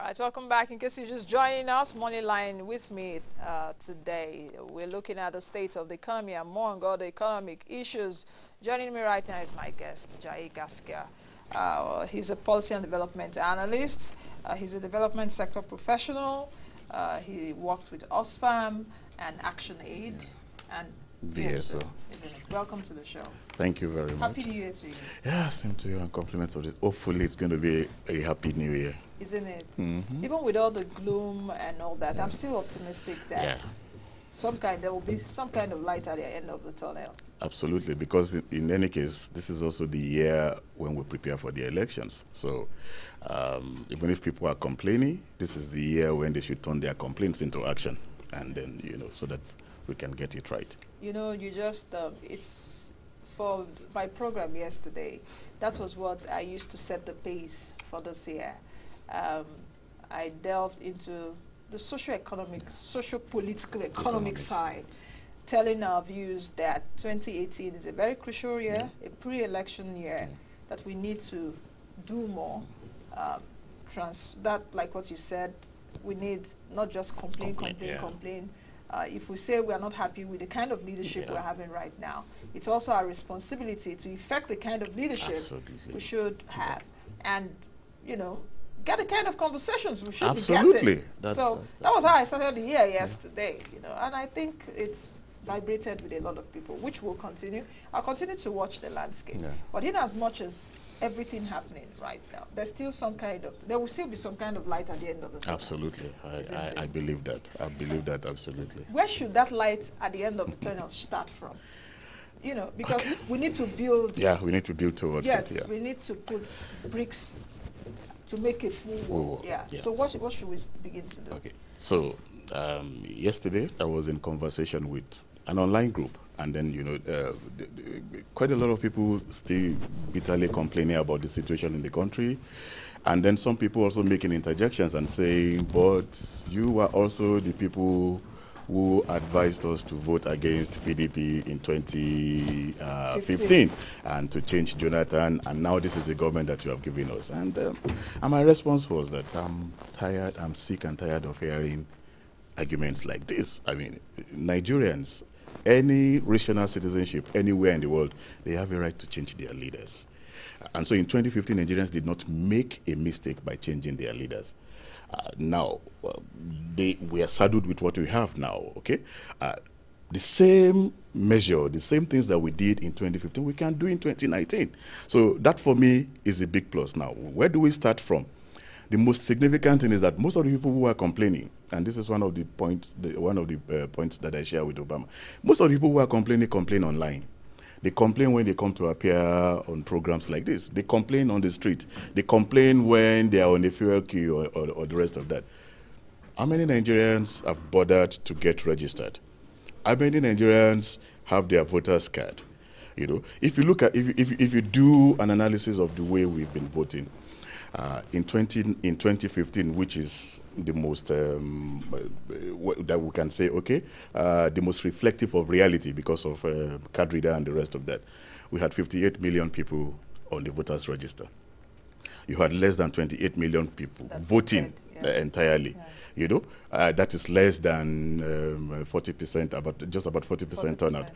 All right, welcome back. In case you're just joining us, MOneyline with me today. We're looking at the state of the economy and more on the economic issues. Joining me right now is my guest, JAYE GASIKIYA. He's a policy and development analyst. He's a development sector professional. He worked with Oxfam and ActionAid and VSO. Isn't it? Welcome to the show. Thank you very much. Happy New Year to you. Yeah, same to you, and compliments of this. Hopefully it's going to be a happy New Year. Isn't it? Even with all the gloom and all that, I'm still optimistic that there will be some kind of light at the end of the tunnel. Absolutely, because in any case, this is also the year when we prepare for the elections. So even if people are complaining, this is the year when they should turn their complaints into action, and then, so that we can get it right. You just, it's for my program yesterday, that was what I used to set the pace for this year. I delved into the socio-economic, socio-political economic side, telling our views that 2018 is a very crucial year, a pre-election year, that we need to do more. Like what you said, we need not just complain. If we say we are not happy with the kind of leadership we're having right now, it's also our responsibility to effect the kind of leadership we should have. And, get the kind of conversations we should be getting. That was how I started the year yesterday, and I think it's vibrated with a lot of people, which will continue. I'll continue to watch the landscape. But in as much as everything happening right now, there will still be some kind of light at the end of the tunnel. Absolutely. I believe that. I believe that absolutely. Where should that light at the end of the tunnel start from? Because we need to build. Yeah, we need to build towards it. Yes, we need to put bricks to make a full wall. So what should we begin to do? Okay. So yesterday I was in conversation with an online group, and then quite a lot of people still bitterly complaining about the situation in the country, and then some people also making interjections and saying, but you were also the people who advised us to vote against PDP in 2015 and to change Jonathan, and now this is the government that you have given us. And my response was that I'm sick and tired of hearing arguments like this. I mean, Nigerians, any rational citizenship anywhere in the world, they have a right to change their leaders. And so in 2015, Nigerians did not make a mistake by changing their leaders. Now, we are saddled with what we have now, okay? The same measure, the same things that we did in 2015, we can do in 2019. So that, for me, is a big plus. Now, where do we start from? The most significant thing is that most of the people who are complaining, and this is one of the points that I share with Obama, most of the people who are complaining complain online. They complain when they come to appear on programs like this. They complain on the street. They complain when they are on the fuel queue or the rest of that. How many Nigerians have bothered to get registered? How many Nigerians have their voter's card? If you look at, if you do an analysis of the way we've been voting, in 2015, which is the most that we can say, the most reflective of reality because of card reader and the rest of that, we had 58 million people on the voters register. You had less than 28 million people voting entirely. That is less than 40%, just about 40% turnout.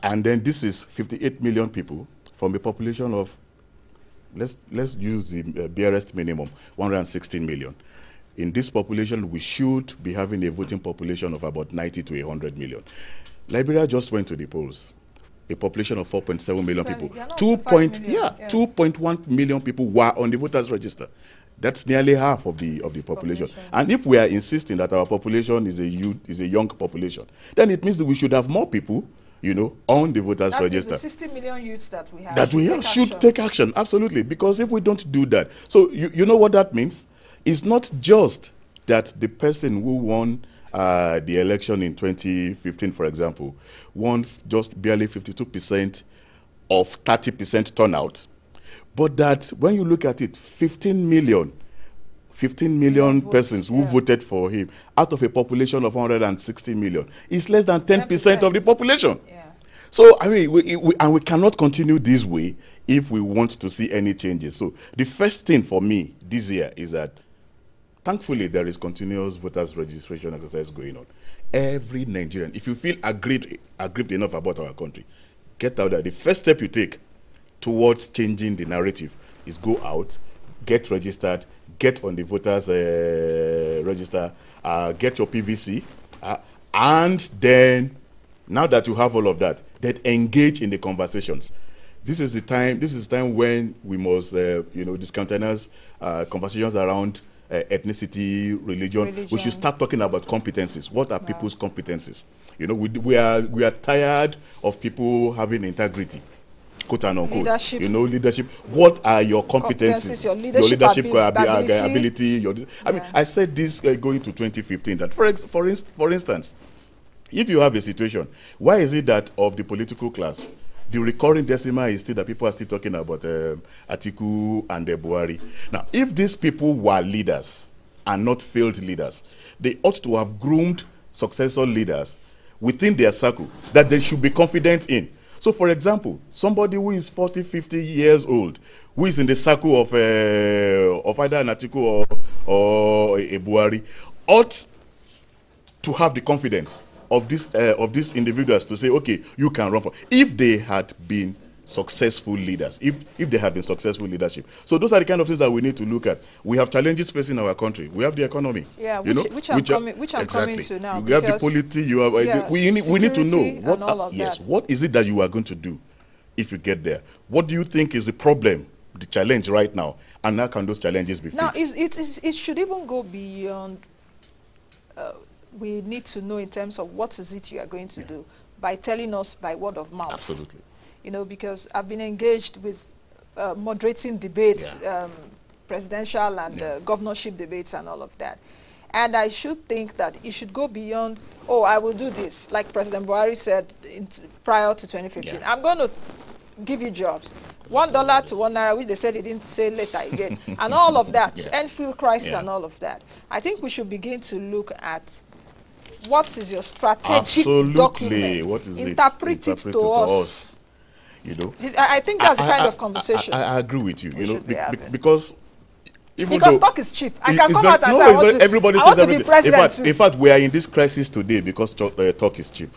And then this is 58 million people from a population of, let's use the barest minimum, 116 million. In this population, we should be having a voting population of about 90 to 100 million. Liberia just went to the polls. A population of 4.7 million people. 2.1 million people were on the voters register. That's nearly half of the population. And if we are insisting that our population is a young population, then it means that we should have more people on the voters register. The 60 million youths that we have should take action, absolutely. Because if we don't do that, so you know what that means? It's not just that the person who won the election in 2015, for example, won just barely 52% of 30% turnout, but that when you look at it, 15 million persons who voted for him out of a population of 160 million is less than 10% of the population. So, I mean, we cannot continue this way if we want to see any changes. So, the first thing for me this year is that Thankfully, there is continuous voters registration exercise going on. Every Nigerian, if you feel aggrieved enough about our country, get out there. The first step you take towards changing the narrative is go out, get registered, get on the voters register, get your PVC, and then, now that you have all of that, then engage in the conversations. This is the time when we must, discountenance conversations around ethnicity, religion. We should start talking about competencies. What are people's competencies? We are tired of people having integrity, quote and unquote. Leadership. What are your competencies? Your leadership ability. I said this going to 2015 that for instance, if you have a situation, why is it that of the political class, the recurring decimal is still that people are still talking about Atiku and Buhari? Now, if these people were leaders and not failed leaders, they ought to have groomed successor leaders within their circle that they should be confident in. So, for example, somebody who is 40, 50 years old, who is in the circle of either an Atiku or a Buhari, ought to have the confidence of these individuals to say, okay, you can run for, if they had been successful leaders, if they had been successful leadership. So those are the kind of things that we need to look at. We have challenges facing our country. We have the economy. Yeah, which I'm coming to now. You have the polity. You have we need to know what is it that you are going to do if you get there. What do you think is the problem, the challenge right now, and how can those challenges be fixed? Now, it should even go beyond. We need to know in terms of what is it you are going to do by telling us by word of mouth. Absolutely. Because I've been engaged with moderating debates, presidential and governorship debates and all of that. And I should think that it should go beyond, oh, I will do this, like President Buhari said prior to 2015. I'm going to give you jobs. $1 to $1, which they said he didn't say later again, and all of that, Enfield crisis and all of that. I think we should begin to look at what is your strategic document. What is Interpret it to us. I think that's the kind of conversation. I agree with you. Because talk is cheap. I can come out and say I want to be president. In fact, we are in this crisis today because talk is cheap.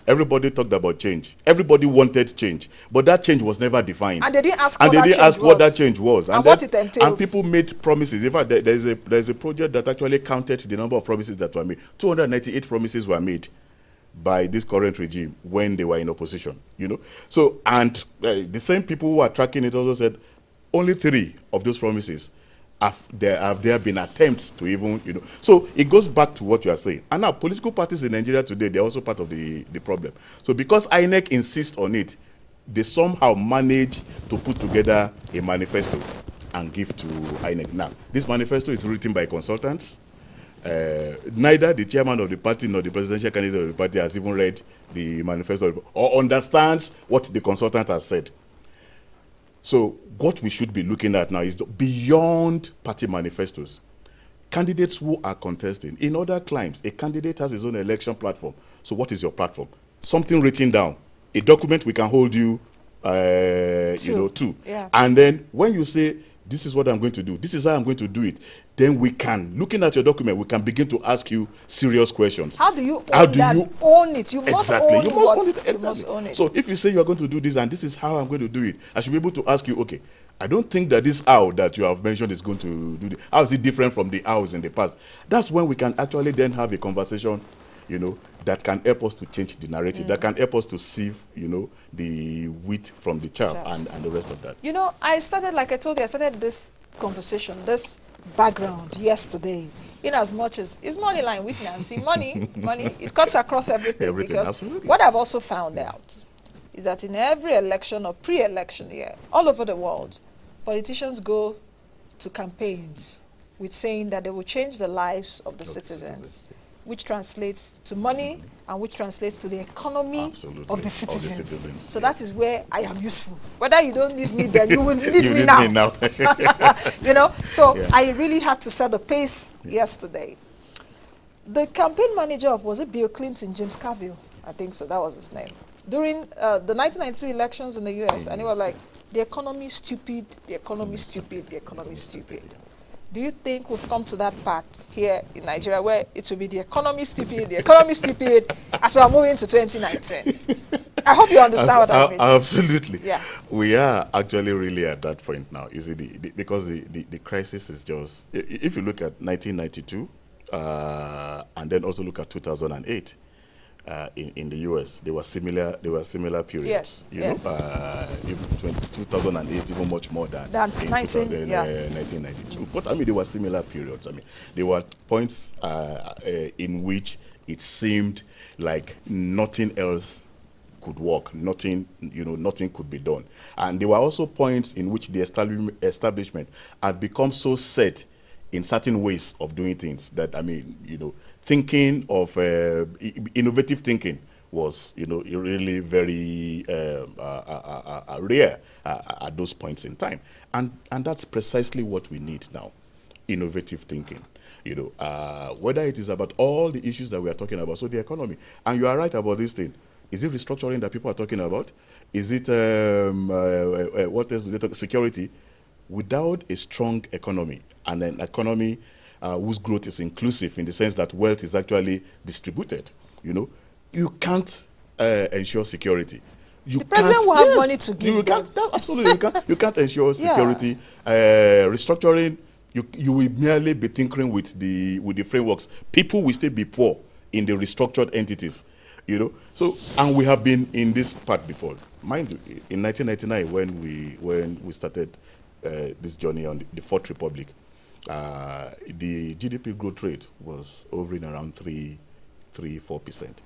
Everybody talked about change. Everybody wanted change, but that change was never defined. And they didn't ask what that change was. And what it entails. And people made promises. In fact, there's a project that actually counted the number of promises that were made. 298 promises were made by this current regime when they were in opposition. So, and the same people who are tracking it also said only 3 of those promises have there been attempts to even, So it goes back to what you are saying. And now political parties in Nigeria today, they're also part of the problem. So because INEC insists on it, they somehow manage to put together a manifesto and give to INEC. Now, this manifesto is written by consultants. Neither the chairman of the party nor the presidential candidate of the party has even read the manifesto or understands what the consultant has said. So what we should be looking at now is beyond party manifestos. Candidates who are contesting. In other climes, a candidate has his own election platform. So what is your platform? Something written down. A document we can hold you, to. Yeah. And then when you say, this is what I'm going to do, this is how I'm going to do it, then we can, looking at your document, we can begin to ask you serious questions. How do you own it? You must own it. You must own it. So if you say you are going to do this and this is how I'm going to do it, I should be able to ask you, okay, I don't think that this how that you have mentioned is going to do this. How is it different from the hows in the past? That's when we can actually then have a conversation, that can help us to change the narrative, that can help us to sieve, the wheat from the chaff and the rest of that. I started, like I told you, I started this conversation, this background yesterday, in as much as it's MOneyline with Nancy. Money, it cuts across everything. Because absolutely. What I've also found out is that in every election or pre-election year, all over the world, politicians go to campaigns with saying that they will change the lives of the citizens, which translates to money and which translates to the economy of the citizens. So that is where I am useful. Whether you don't need me then, you will need me now. So I really had to set the pace yesterday. The campaign manager of, was it Bill Clinton, James Carville? I think so, that was his name. During the 1992 elections in the US, and he was like, the economy is stupid, the economy is stupid, the economy is stupid. Do you think we've come to that part here in Nigeria where it will be the economy stupid, as we are moving to 2019? I hope you understand what I mean. Absolutely. Yeah. We are actually really at that point now. You see, because the crisis is just, if you look at 1992, and then also look at 2008, in the US, they were similar periods. Yes. You know, even 2008, even much more than 1992. But I mean, they were similar periods. I mean, there were points in which it seemed like nothing else could work, nothing could be done. And there were also points in which the establishment had become so set in certain ways of doing things that, I mean, thinking of innovative thinking was, really very rare at those points in time. And that's precisely what we need now, innovative thinking. Whether it is about all the issues that we are talking about, so the economy. And you are right about this thing. Is it restructuring that people are talking about? Is it, what else do they talk? Security? Without a strong economy, and an economy whose growth is inclusive in the sense that wealth is actually distributed, you can't ensure security. The president will have money to give. Absolutely, you can't ensure security. Restructuring, you will merely be tinkering with the frameworks. People will still be poor in the restructured entities. So, and we have been in this part before. Mind you, in 1999, when we started this journey on the Fourth Republic, the GDP growth rate was hovering around 3-4%.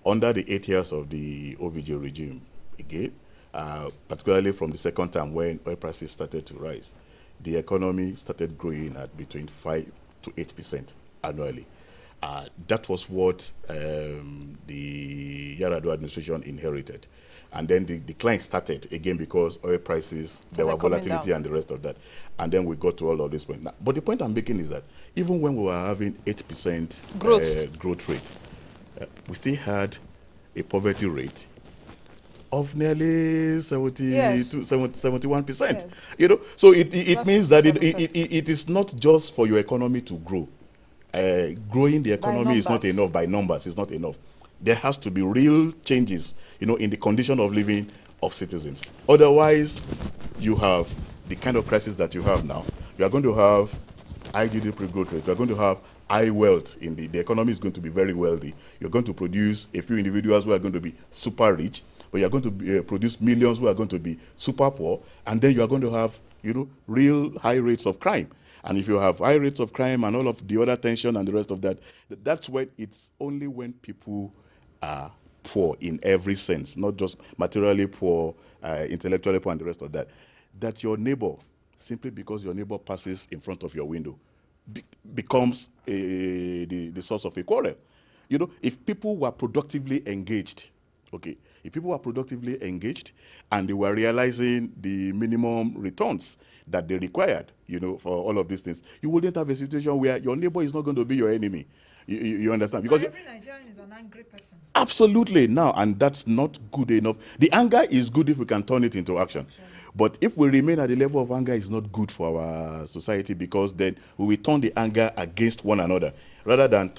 Under the 8 years of the OBJ regime, again, particularly from the second time when oil prices started to rise, the economy started growing at between 5 to 8% annually. That was what the Yar'Adua administration inherited. And then the decline started again because oil prices, there were volatility and the rest of that. And then we got to all of this point. Now, but the point I'm making is that even when we were having 8% growth rate, we still had a poverty rate of nearly 71%. Yes. So it means that it is not just for your economy to grow. Growing the economy is not enough. By numbers, it's not enough. There has to be real changes, in the condition of living of citizens. Otherwise, you have the kind of crisis that you have now. You are going to have high GDP growth rate. You are going to have high wealth. The economy is going to be very wealthy. You're going to produce a few individuals who are going to be super rich, but you're going to produce millions who are going to be super poor, and then you are going to have, real high rates of crime. And if you have high rates of crime and all of the other tension and the rest of that, that's when it's only when people are poor in every sense, not just materially poor, intellectually poor and the rest of that, that your neighbor, simply because your neighbor passes in front of your window, becomes the source of a quarrel. If people were productively engaged, if people were productively engaged and they were realizing the minimum returns that they required, for all of these things, you wouldn't have a situation where your neighbor is not going to be your enemy. You understand? Because every Nigerian is an angry person. Absolutely. Now, and that's not good enough. The anger is good if we can turn it into action. But if we remain at the level of anger, it's not good for our society, because then we will turn the anger against one another rather than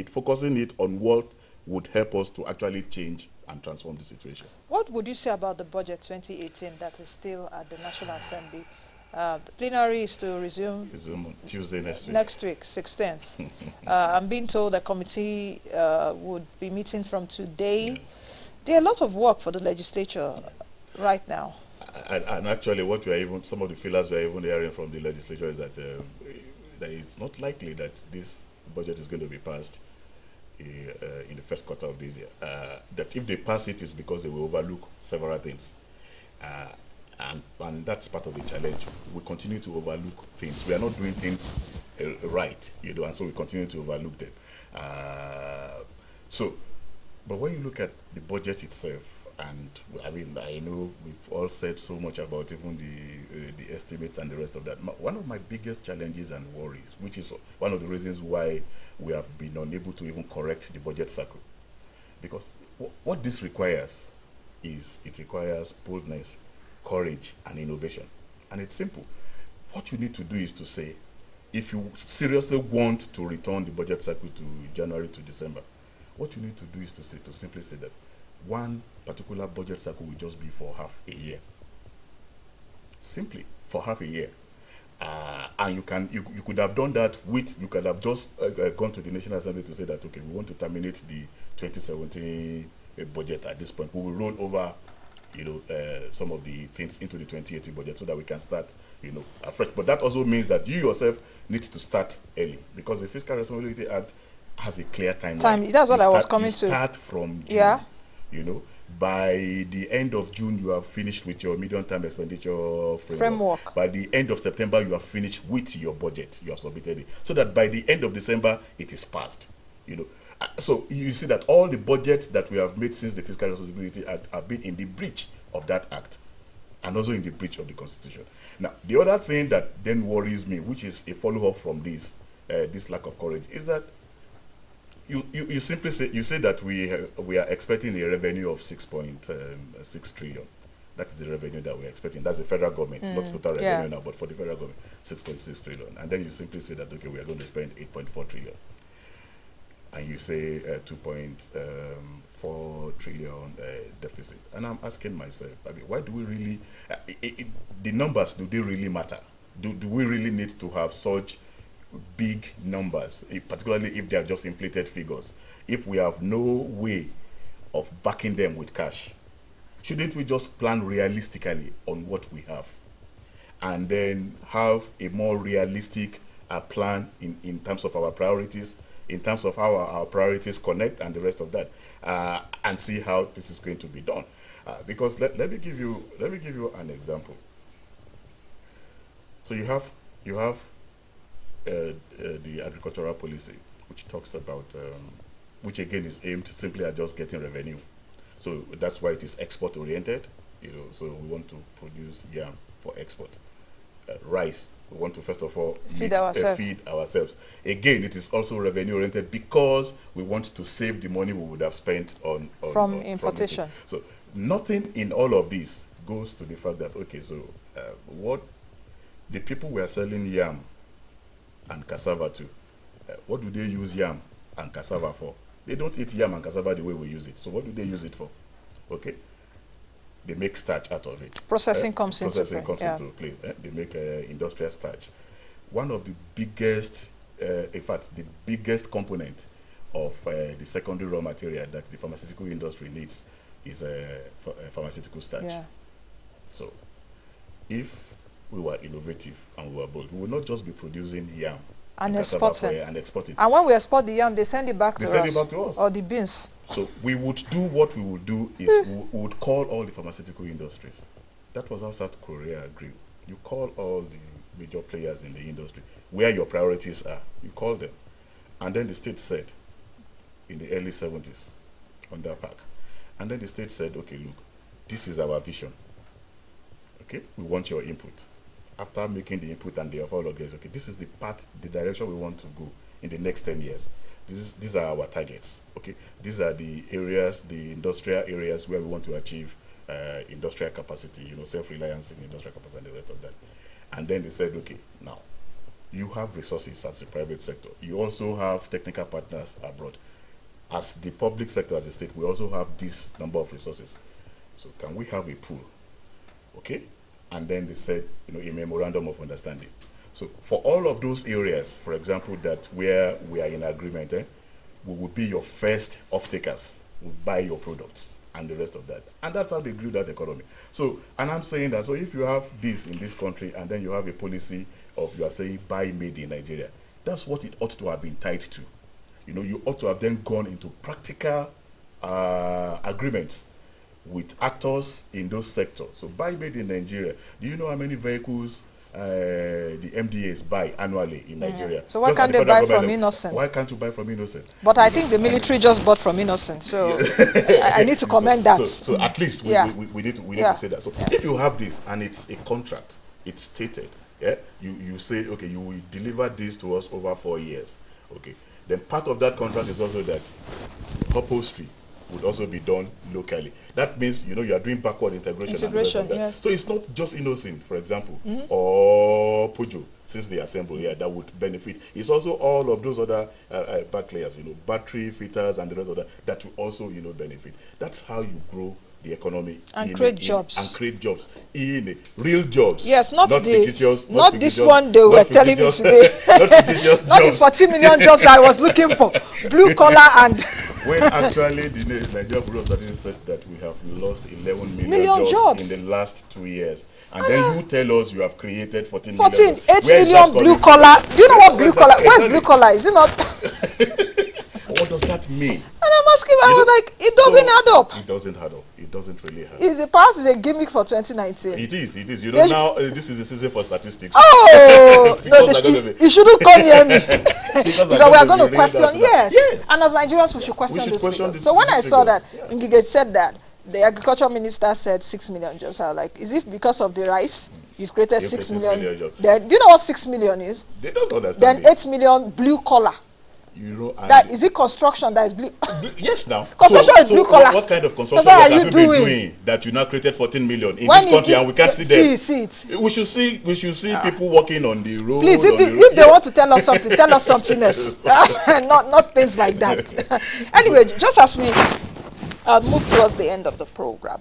focusing it on what would help us to actually change and transform the situation. What would you say about the budget 2018 that is still at the National Assembly? The plenary is to resume on Tuesday next week. Next week, 16th. I'm being told the committee would be meeting from today. Yeah. There are a lot of work for the legislature right now. And actually, what some of the feelers we are even hearing from the legislature is that it's not likely that this budget is going to be passed in the first quarter of this year. That if they pass it, it's because they will overlook several things. And that's part of the challenge. We continue to overlook things. We are not doing things right, and so we continue to overlook them. But when you look at the budget itself, and I mean, I know we've all said so much about even the estimates and the rest of that. One of my biggest challenges and worries, which is one of the reasons why we have been unable to even correct the budget cycle, because what this requires is it requires boldness, courage, and innovation. And it's simple. what you need to do is to say, if you seriously want to return the budget cycle to January to December, what you need to do is to simply say that one particular budget cycle will just be for half a year. Simply for half a year. And you could have done that with, you could have just gone to the National Assembly to say that, okay, we want to terminate the 2017 budget at this point. We will roll over, some of the things into the 2018 budget so that we can start, afresh. But that also means that you yourself need to start early, because the Fiscal Responsibility Act has a clear timeline. That's what I was coming to. Start from June. Yeah. By the end of June, you have finished with your medium-term expenditure framework. By the end of September, you have finished with your budget. You have submitted it. So that by the end of December, it is passed. So you see that all the budgets that we have made since the Fiscal Responsibility Act have been in the breach of that act, and also in the breach of the Constitution. Now, the other thing that then worries me, which is a follow-up from this lack of courage, is that you simply say that we are expecting a revenue of 6.6 trillion. That's the revenue that we're expecting. That's the federal government, not total revenue now, but for the federal government, 6.6 trillion. And then you simply say that, okay, we are going to spend 8.4 trillion. And you say 2.4 trillion deficit. And I'm asking myself, why do we really, the numbers, do they really matter? Do we really need to have such big numbers, particularly if they are just inflated figures, if we have no way of backing them with cash? Shouldn't we just plan realistically on what we have, and then have a more realistic plan in terms of our priorities, in terms of how our priorities connect and the rest of that, and see how this is going to be done? Because let me give you an example. So you have the agricultural policy, which talks about, which again is aimed simply at just getting revenue. So that's why it is export oriented. So we want to produce yam for export. Rice, we want to first of all feed ourselves. Again, it is also revenue oriented because we want to save the money we would have spent on importation. So nothing in all of this goes to the fact that, okay, so what the people we are selling yam and cassava to, what do they use yam and cassava for? They don't eat yam and cassava the way we use it. So what do they use it for? Okay, they make starch out of it. Processing comes into play. They make industrial starch. One of the biggest, in fact, the biggest component of the secondary raw material that the pharmaceutical industry needs is pharmaceutical starch. Yeah. So if we were innovative and we were bold, we will not just be producing yam and exporting. And when we export the yam, they send it back to us. Or the beans. So we would do what we would do is we would call all the pharmaceutical industries. That was how South Korea agreed. You call all the major players in the industry, where your priorities are, you call them. And then the state said, in the early 70s, under PAC, and then the state said, okay, look, this is our vision. Okay, we want your input. After making the input and they have all okay, this is the direction we want to go in the next 10 years. These are our targets. Okay, these are the areas, the industrial areas where we want to achieve industrial capacity, self-reliance in industrial capacity and the rest of that. And then they said, okay, now you have resources as the private sector. You also have technical partners abroad. As the public sector, as the state, we also have this number of resources. So can we have a pool? Okay. And then they said, a memorandum of understanding. So for all of those areas, for example, that where we are in agreement, we will be your first off-takers. We'll buy your products and the rest of that. And that's how they grew that economy. So, and I'm saying that, so if you have this in this country and then you have a policy of, you are saying, buy made in Nigeria, that's what it ought to have been tied to. You ought to have then gone into practical agreements with actors in those sectors. So buy made in Nigeria. Do you know how many vehicles the MDAs buy annually in Nigeria? So why can't they buy from Innocent? Why can't you buy from Innocent? But I think the military just bought from Innocent. So I need to commend that. So at least we need to say that. So if you have this and it's a contract, it's stated, you say, okay, you will deliver this to us over 4 years. Okay. Then part of that contract is also that upholstery would also be done locally. That means, you are doing backward integration. Yes. So it's not just Innocent, for example, or Pujo, since they assemble here, that would benefit. It's also all of those other back layers, battery fitters and the rest of that will also, benefit. That's how you grow the economy and create jobs. And create jobs in real jobs. Yes, not fictitious, not this one they were telling me today. Not fictitious not jobs. the 40 million jobs I was looking for. Blue collar and when actually the Nigerian Bureau of Statistics said that we have lost 11 million jobs in the last 2 years. And then you tell us you have created 14 million. 8 million blue collar. Do you know what blue collar? Where's blue collar? Is it not? What does that mean? And I'm asking, I was like, it doesn't add up. It doesn't add up. It doesn't really add up. The past is a gimmick for 2019. It is. Now this is the season for statistics. Oh, no, you shouldn't come near me. because we are going to question, yes. And as Nigerians, we should question this. So when I saw that, Ngige said that, the agriculture minister said 6 million jobs. I was like, is it because of the rice? You've created 6 million jobs. Then, do you know what 6 million is? They don't understand. Then 8 million blue collar. That is it construction that is blue? Yes, now. Construction is blue collar. What kind of construction have you been doing that you now created 14 million in this country and we can't see them? See it. We should see people working on the road. Please, if they want to tell us something, tell us something else. not things like that. Anyway, just as we move towards the end of the program,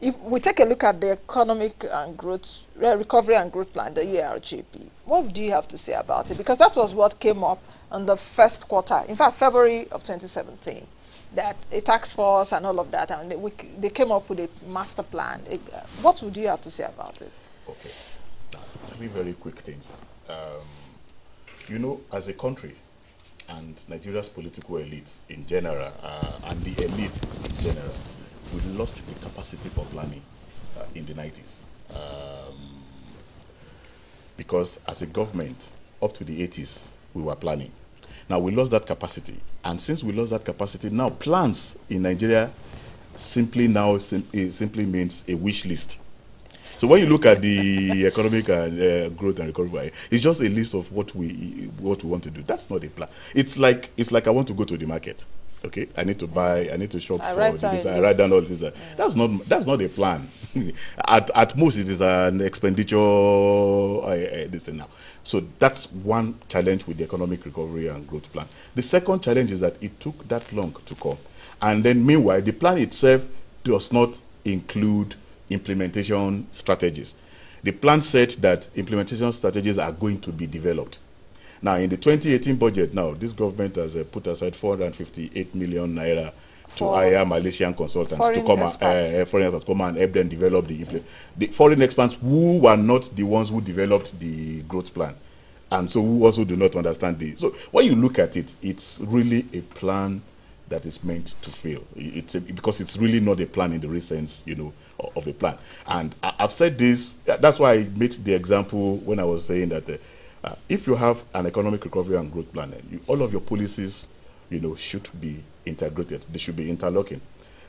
if we take a look at the economic and growth, recovery and growth plan, the ERGP, what do you have to say about it? Because that was what came up in the first quarter, in fact, February of 2017, that a task force and all of that, and they came up with a master plan. What would you have to say about it? Okay, 3 very quick things. As a country, and Nigeria's political elite in general, and the elite in general, we lost the capacity for planning in the 90s. Because as a government, up to the 80s, we were planning. Now we lost that capacity. And since we lost that capacity, now plans in Nigeria simply means a wish list. So when you look at the economic and growth and recovery, it's just a list of what we want to do. That's not a plan. It's like I want to go to the market. Okay, I need to buy, I need to shop for this. I write down all this. Yeah. That's not a plan. at most, it is an expenditure. This thing now. So that's one challenge with the economic recovery and growth plan. The second challenge is that it took that long to come, and then meanwhile, the plan itself does not include implementation strategies. The plan said that implementation strategies are going to be developed. Now, in the 2018 budget, now this government has put aside 458 million naira to hire Malaysian consultants to come and help them develop the foreign experts who were not the ones who developed the growth plan, and so who also do not understand the. So when you look at it, it's really a plan that is meant to fail. Because it's really not a plan in the real sense, of a plan. And I've said this. That's why I made the example when I was saying that. If you have an economic recovery and growth plan, all of your policies, should be integrated. They should be interlocking.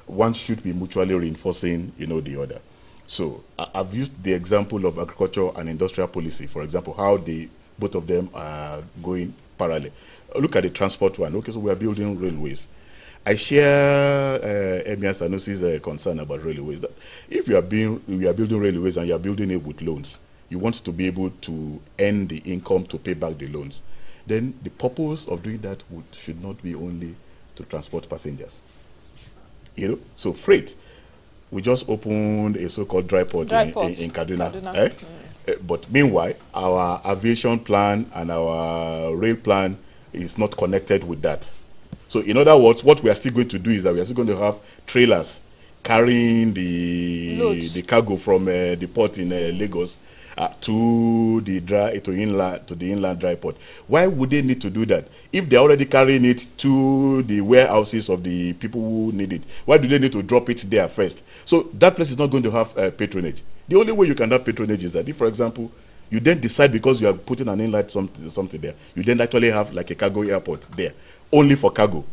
One should be mutually reinforcing, the other. So I've used the example of agriculture and industrial policy, for example, how both of them are going parallel. Look at the transport one. Okay, so we are building railways. I share Emir Sanusi's concern about railways. That if we are building railways and you are building it with loans, you want to be able to earn the income to pay back the loans, then the purpose of doing that should not be only to transport passengers. So freight, we just opened a so-called dry port in Kaduna. But meanwhile, our aviation plan and our rail plan is not connected with that. So in other words, what we are still going to do is that we are still going to have trailers carrying the cargo from the port in Lagos to the inland dry port. Why would they need to do that? If they're already carrying it to the warehouses of the people who need it, why do they need to drop it there first? So that place is not going to have patronage. The only way you can have patronage is that if, for example, you then decide because you are putting an inlet something there, you then actually have like a cargo airport there, only for cargo,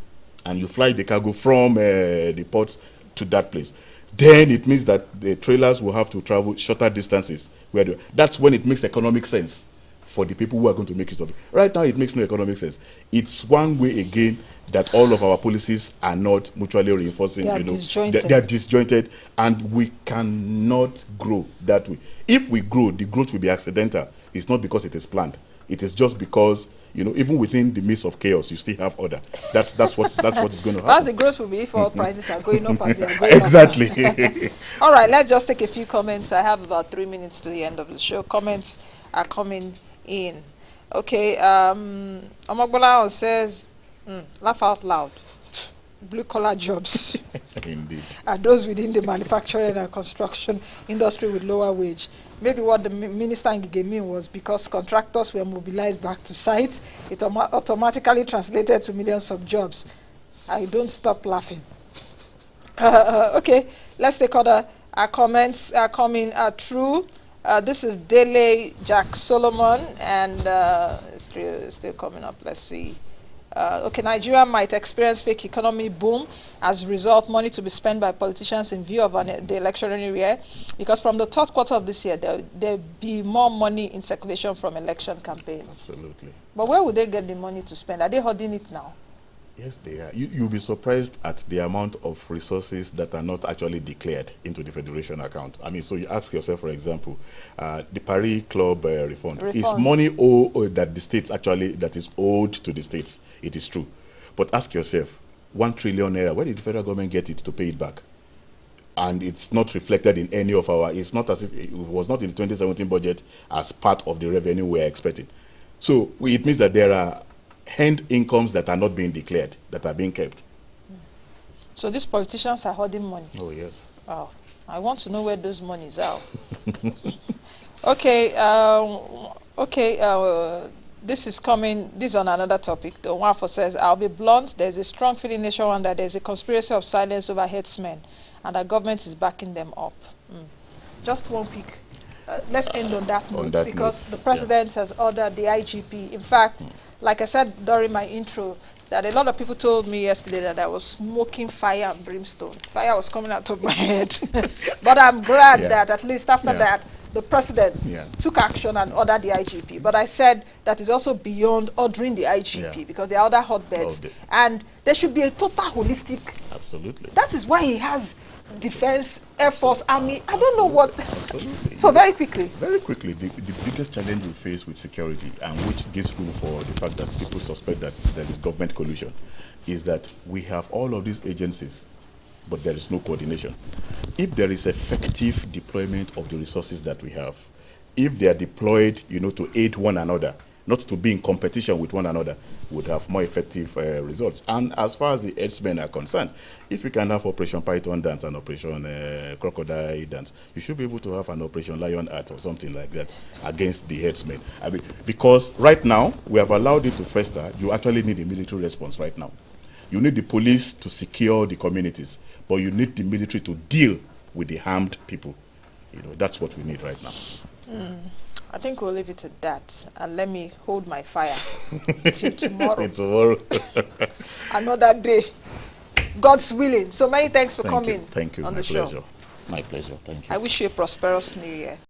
and you fly the cargo from the ports to that place. Then it means that the trailers will have to travel shorter distances. That's when it makes economic sense for the people who are going to make use of it. Right now, it makes no economic sense. It's one way again that all of our policies are not mutually reinforcing. They are disjointed. They are disjointed, and we cannot grow that way. If we grow, the growth will be accidental. It's not because it is planned. It is just because, even within the midst of chaos, you still have order. That's what is going to happen. That's the growth will be if all prices are going up as they are going exactly. up. All right, let's just take a few comments. I have about 3 minutes to the end of the show. Comments are coming in. Okay, Omagbola says, laugh out loud. Blue-collar jobs. Indeed. Are those within the manufacturing and construction industry with lower wage. Maybe what the minister in Ngige was because contractors were mobilized back to sites, it automatically translated to millions of jobs. I don't stop laughing. Okay, let's take other comments are coming through. This is Dele Jack Solomon, and still coming up. Let's see. Okay, Nigeria might experience fake economy boom as a result, money to be spent by politicians in view of the electionary year, because from the third quarter of this year, there'll be more money in circulation from election campaigns. Absolutely. But where would they get the money to spend? Are they hoarding it now? Yes, they are. You'll be surprised at the amount of resources that are not actually declared into the Federation account. I mean, so you ask yourself, for example, the Paris Club refund. Is money that the states actually, that is owed to the states? It is true. But ask yourself, 1 trillion naira, where did the federal government get it to pay it back? And it's not reflected in any of our, it's not as if it was not in the 2017 budget as part of the revenue we're expecting. So it means that there are hand incomes that are not being declared, that are being kept. So these politicians are hoarding money? Oh, yes. Oh, I want to know where those monies are. Okay, this is coming, this is on another topic. The one for says, I'll be blunt, there's a strong feeling nationwide that there's a conspiracy of silence over headsmen, and that government is backing them up. Just one quick. Let's end on that note, because the president has ordered the IGP. In fact, like I said during my intro, that a lot of people told me yesterday that I was smoking fire and brimstone. Fire was coming out of my head. But I'm glad that at least after that, the president took action and ordered the IGP. But I said that is also beyond ordering the IGP, because there are other hotbeds. And there should be a total holistic. Absolutely. That is why he has defense, air force, army. I don't know what. So very quickly. Very quickly, the biggest challenge we face with security, and which gives room for the fact that people suspect that there is government collusion, is that we have all of these agencies, but there is no coordination. If there is effective deployment of the resources that we have, if they are deployed, to aid one another, not to be in competition with one another, would have more effective results. And as far as the headsmen are concerned, if you can have Operation Python dance and Operation Crocodile dance, you should be able to have an Operation Lion Art or something like that against the headsmen. I mean, because right now, we have allowed it to fester. You actually need a military response right now. You need the police to secure the communities, but you need the military to deal with the harmed people. That's what we need right now. I think we'll leave it at that, and let me hold my fire till tomorrow. Till tomorrow. Another day. God's willing. So many thanks for coming. Thank you. On the show. My pleasure. Thank you. I wish you a prosperous new year.